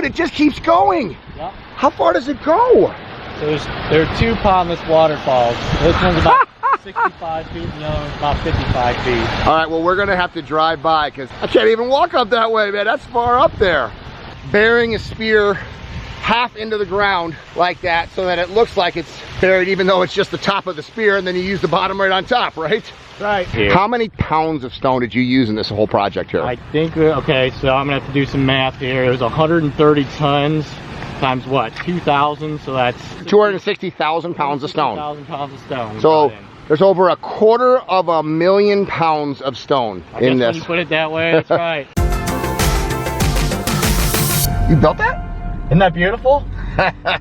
it just keeps going. Yep. How far does it go? So there are two pondless waterfalls. This one's about 65 feet and the other one's about 55 feet. All right, well, we're gonna have to drive by because I can't even walk up that way, man. That's far up there. Burying a spear half into the ground like that so that it looks like it's buried even though it's just the top of the spear, and then you use the bottom right on top, right? Right. How many pounds of stone did you use in this whole project here? I think, okay, so I'm gonna have to do some math here. It was 130 tons times what, 2,000, so that's 260,000 pounds of stone. 2,000 pounds of stone. So there's over 250,000 pounds of stone in this. When you put it that way, that's right. You built that? Isn't that beautiful?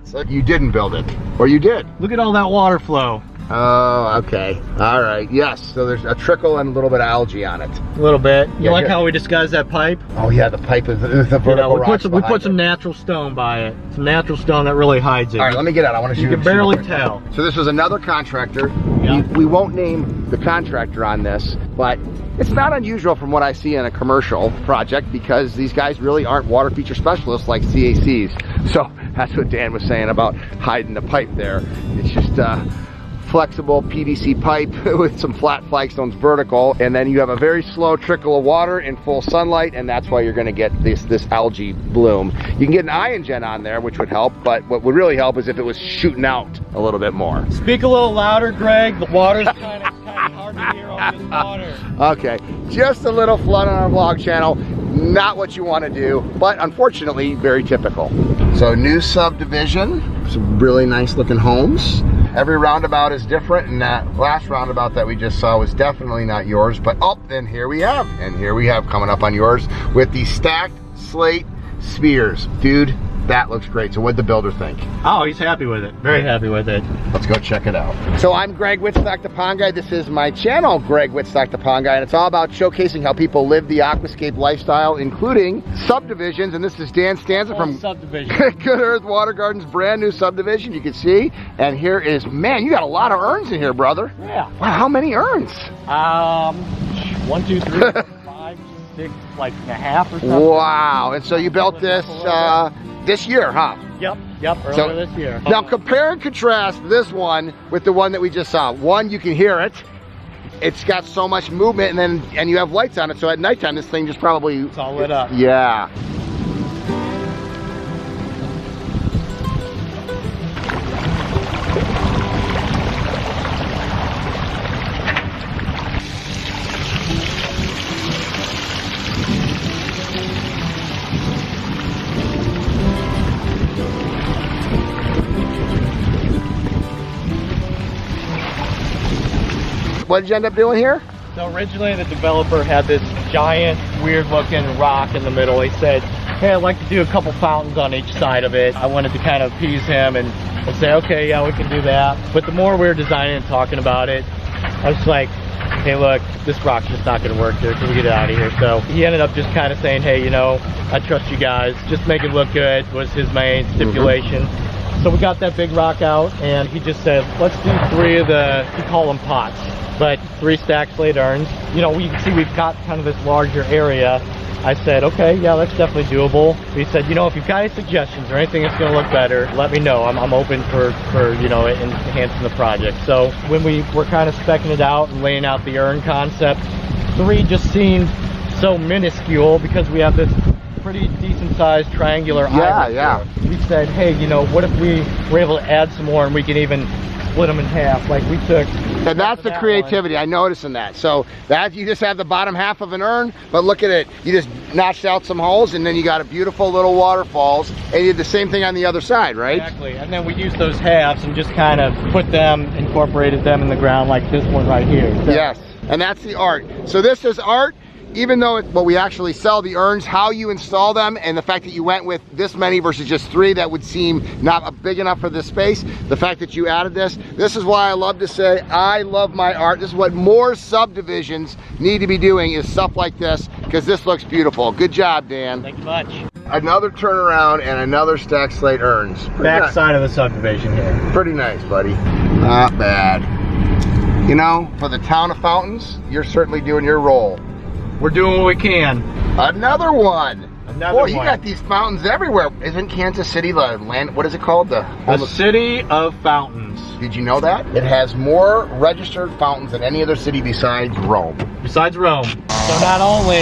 So you didn't build it, or you did? Look at all that water flow. Oh, okay. All right. Yes. So there's a trickle and a little bit of algae on it. A little bit. You Yeah, like here. how we disguised that pipe? Oh yeah, the pipe is the vertical rocks we behind put some it. natural stone by it. Some natural stone that really hides it. All right, let me get out. I want to shoot. You can barely tell. So this was another contractor. Yeah. We won't name the contractor on this, but it's not unusual from what I see in a commercial project because these guys really aren't water feature specialists like CACs. So that's what Dan was saying about hiding the pipe there. It's just flexible PVC pipe with some flat flagstones vertical, and then you have a very slow trickle of water in full sunlight, and that's why you're going to get this algae bloom. You can get an ion jet on there, which would help, but what would really help is if it was shooting out a little bit more. Speak a little louder, Greg. The water's kind of hard to hear over this water. Okay, just a little flood on our vlog channel. Not what you want to do, but unfortunately very typical. So new subdivision, some really nice looking homes. Every roundabout is different, and that last roundabout that we just saw was definitely not yours, but oh, and here we have coming up on yours with the stacked slate spears. Dude, that looks great. So what'd the builder think? Oh, he's happy with it. Very happy with it. Let's go check it out. So I'm Greg Wittstock, the Pond Guy. This is my channel, Greg Wittstock, the Pond Guy, and it's all about showcasing how people live the aquascape lifestyle, including subdivisions. And this is Dan Stanza from Subdivision. Good Earth Water Gardens, brand new subdivision, you can see. And here is, man, you got a lot of urns in here, brother. Yeah. Wow, how many urns? 1, 2, 3, 4, 5, 6, like and a half or something. Wow, and so you built this year, huh? Yep, earlier this year. Now compare and contrast this one with the one that we just saw. One, you can hear it. It's got so much movement, and you have lights on it, so at nighttime this thing just probably... It's all lit up. Yeah. What did you end up doing here? So originally the developer had this giant, weird-looking rock in the middle. He said, hey, I'd like to do a couple fountains on each side of it. I wanted to kind of appease him and say, okay, yeah, we can do that. But the more we were designing and talking about it, I was like, hey, look, this rock's just not going to work here. Can we get it out of here? So he ended up just kind of saying, hey, you know, I trust you guys. Just make it look good was his main stipulation. So we got that big rock out, and he just said, let's do 3 of the, he called them pots, but 3 stacked slate urns. You know, you can see we've got kind of this larger area. I said, okay, yeah, that's definitely doable. He said, you know, if you've got any suggestions or anything that's going to look better, let me know. I'm open for you know, enhancing the project. So when we were kind of speccing it out and laying out the urn concept, 3 just seemed so minuscule because we have this pretty decent sized triangular island. Yeah. We said, hey, you know, what if we were able to add some more and we can even split them in half? Like we took... And that's the creativity, I noticed in that. So that you just have the bottom half of an urn, but look at it. You just notched out some holes, and then you got a beautiful little waterfalls, and you did the same thing on the other side, right? Exactly, and then we used those halves and just kind of put them, incorporated them in the ground like this one right here. So, yes, and that's the art. So this is art. Even though what we actually sell the urns, how you install them, and the fact that you went with this many versus just 3 that would seem not big enough for this space, the fact that you added this is why I love to say I love my art. This is what more subdivisions need to be doing, is stuff like this, because this looks beautiful. Good job, Dan. Thank you much. Another turnaround and another stacked slate urns. Back side of the subdivision here. Pretty nice, buddy. Not bad. You know, for the town of Fountains, you're certainly doing your role. We're doing what we can. Another one. Another Boy, you one. got these fountains everywhere. Isn't Kansas City the land, what is it called? The city of fountains. Did you know that? It has more registered fountains than any other city besides Rome. Besides Rome. So not only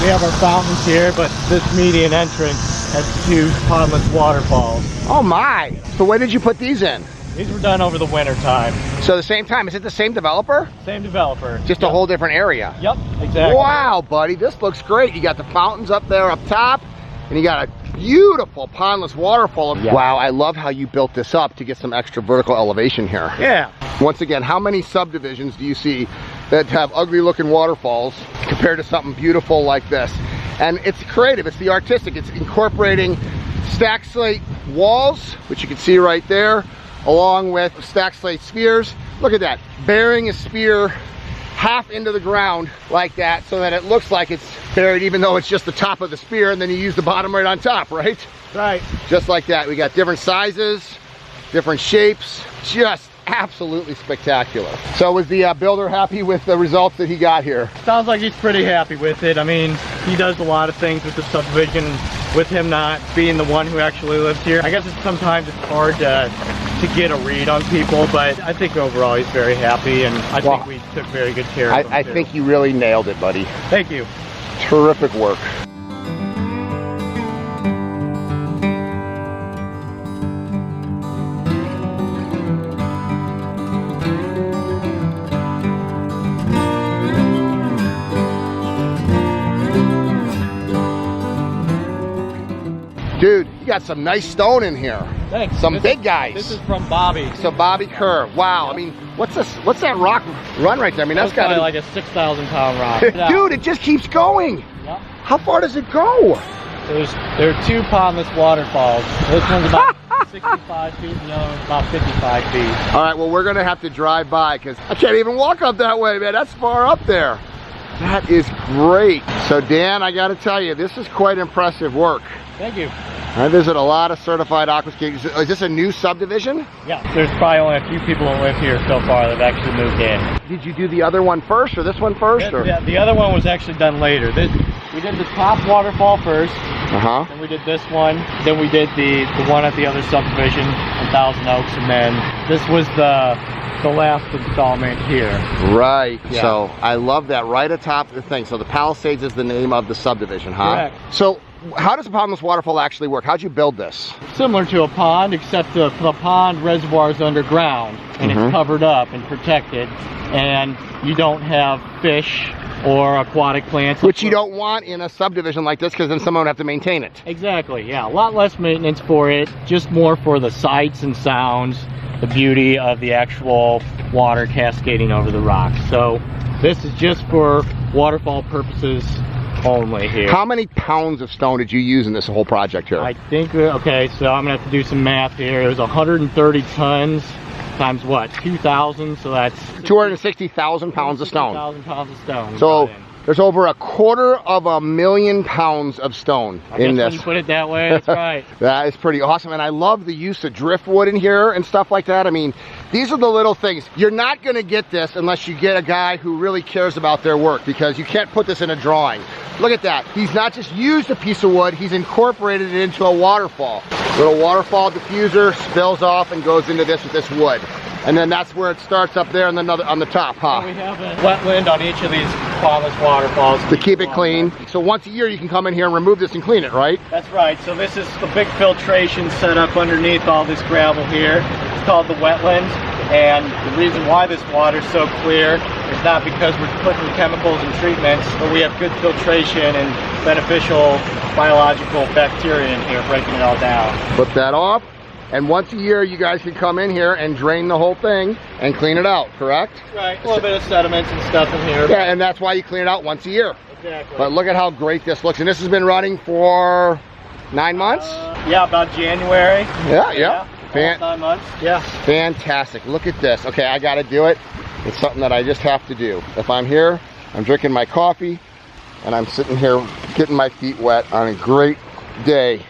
we have our fountains here, but this median entrance has 2 pondless waterfalls. Oh my! So when did you put these in? These were done over the winter time. So the same time, is it the same developer? Same developer. Just a whole different area? Yep, exactly. Wow, buddy, this looks great. You got the fountains up there up top, and you got a beautiful pondless waterfall. Yeah. Wow, I love how you built this up to get some extra vertical elevation here. Yeah. Once again, how many subdivisions do you see that have ugly looking waterfalls compared to something beautiful like this? And it's creative, it's the artistic, it's incorporating stacked slate walls, which you can see right there, along with stacked slate spheres. Look at that, burying a spear half into the ground like that so that it looks like it's buried even though it's just the top of the spear, and then you use the bottom right on top, right? Right. Just like that. We got different sizes, different shapes, just absolutely spectacular. So was the builder happy with the results that he got here? Sounds like he's pretty happy with it. I mean, he does a lot of things with the subdivision, with him not being the one who actually lives here. I guess sometimes it's hard to get a read on people, but I think overall he's very happy, and I think we took very good care of him. I think you really nailed it, buddy. Thank you. Terrific work. Dude, you got some nice stone in here. Thanks. Some big guys. This is from Bobby. So Bobby Kerr. Wow. I mean, what's this? What's that rock run right there? I mean, that's got like a 6,000 pound rock. Dude, it just keeps going. Yep. How far does it go? There are 2 pondless waterfalls. This one's about 65 feet, and the other one's about 55 feet. All right, well, we're gonna have to drive by because I can't even walk up that way, man. That's far up there. That is great. So Dan, I gotta tell you, this is quite impressive work. Thank you. I visit a lot of certified aquascapes. Is this a new subdivision? Yeah, there's probably only a few people that live here so far that have actually moved in. Did you do the other one first or this one first? Yeah, the other one was actually done later. We did the top waterfall first, then we did this one, then we did the one at the other subdivision in Thousand Oaks, and then this was the last installment here. Right, yeah. So I love that right atop the thing. So the Palisades is the name of the subdivision, huh? Correct. So how does a pondless waterfall actually work? How'd you build this? Similar to a pond, except the pond reservoir is underground and it's covered up and protected, and you don't have fish or aquatic plants. Which you don't want in a subdivision like this, because then someone would have to maintain it. Exactly, yeah. A lot less maintenance for it, just more for the sights and sounds, the beauty of the actual water cascading over the rocks. So this is just for waterfall purposes only here. How many pounds of stone did you use in this whole project here? I think, okay, so I'm gonna have to do some math here. It was 130 tons times what, 2,000, so that's 260,000 pounds of stone. 2,000 pounds of stone. So there's over 250,000 pounds of stone in this. When you put it that way, that's right. That is pretty awesome, and I love the use of driftwood in here and stuff like that. I mean, these are the little things. You're not gonna get this unless you get a guy who really cares about their work, because you can't put this in a drawing. Look at that. He's not just used a piece of wood, he's incorporated it into a waterfall. Little waterfall diffuser spills off and goes into this with this wood. And then that's where it starts up there on the top, huh? We have a wetland on each of these pondless waterfalls. To keep it clean. So once a year you can come in here and remove this and clean it, right? That's right. So this is the big filtration set up underneath all this gravel here. It's called the Wetland. And the reason why this water is so clear is not because we're putting chemicals and treatments, but we have good filtration and beneficial biological bacteria in here, breaking it all down. Put that off. And once a year, you guys can come in here and drain the whole thing and clean it out, correct? Right, a little bit of sediments and stuff in here. Yeah, and that's why you clean it out once a year. Exactly. But look at how great this looks. And this has been running for 9 months? Yeah, about January. Yeah. 9 months. Yeah. Fantastic. Look at this. Okay, I got to do it. It's something that I just have to do. If I'm here, I'm drinking my coffee, and I'm sitting here getting my feet wet on a great day.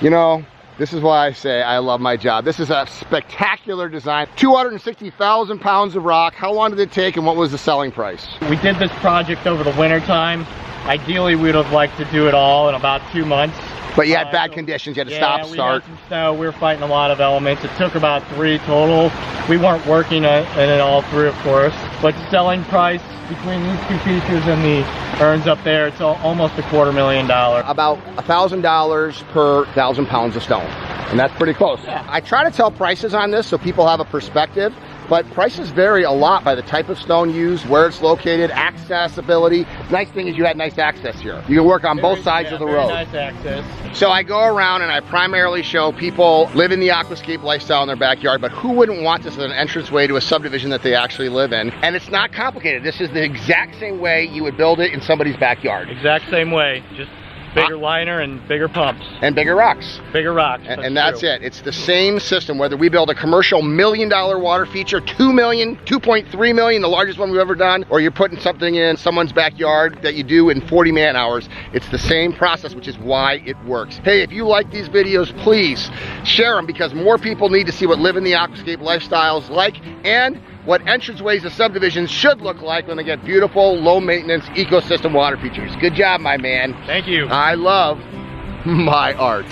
You know, this is why I say I love my job. This is a spectacular design. 260,000 pounds of rock. How long did it take and what was the selling price? We did this project over the winter time, Ideally, we'd have liked to do it all in about 2 months. But you had bad conditions, you had to stop, start. We had some snow, we were fighting a lot of elements. It took about 3 total. We weren't working in it all 3, of course. But selling price between these 2 features and the urns up there, it's almost $250,000. About $1,000 per 1,000 pounds of stone. And that's pretty close. Yeah. I try to tell prices on this so people have a perspective, but prices vary a lot by the type of stone used, where it's located, accessibility. Nice thing is you had nice access here. You can work on both sides of the road. Nice access. So I go around and I primarily show people living the aquascape lifestyle in their backyard, but who wouldn't want this as an entranceway to a subdivision that they actually live in? And it's not complicated. This is the exact same way you would build it in somebody's backyard. Exact same way, just bigger liner and bigger pumps. And bigger rocks. Bigger rocks. And that's it. It's the same system, whether we build a commercial $1 million water feature, 2 million, 2.3 million, the largest one we've ever done, or you're putting something in someone's backyard that you do in 40 man hours. It's the same process, which is why it works. Hey, if you like these videos, please share them, because more people need to see what living the aquascape lifestyle is like, and what entranceways to subdivisions should look like when they get beautiful, low maintenance ecosystem water features. Good job, my man. Thank you. I love my art.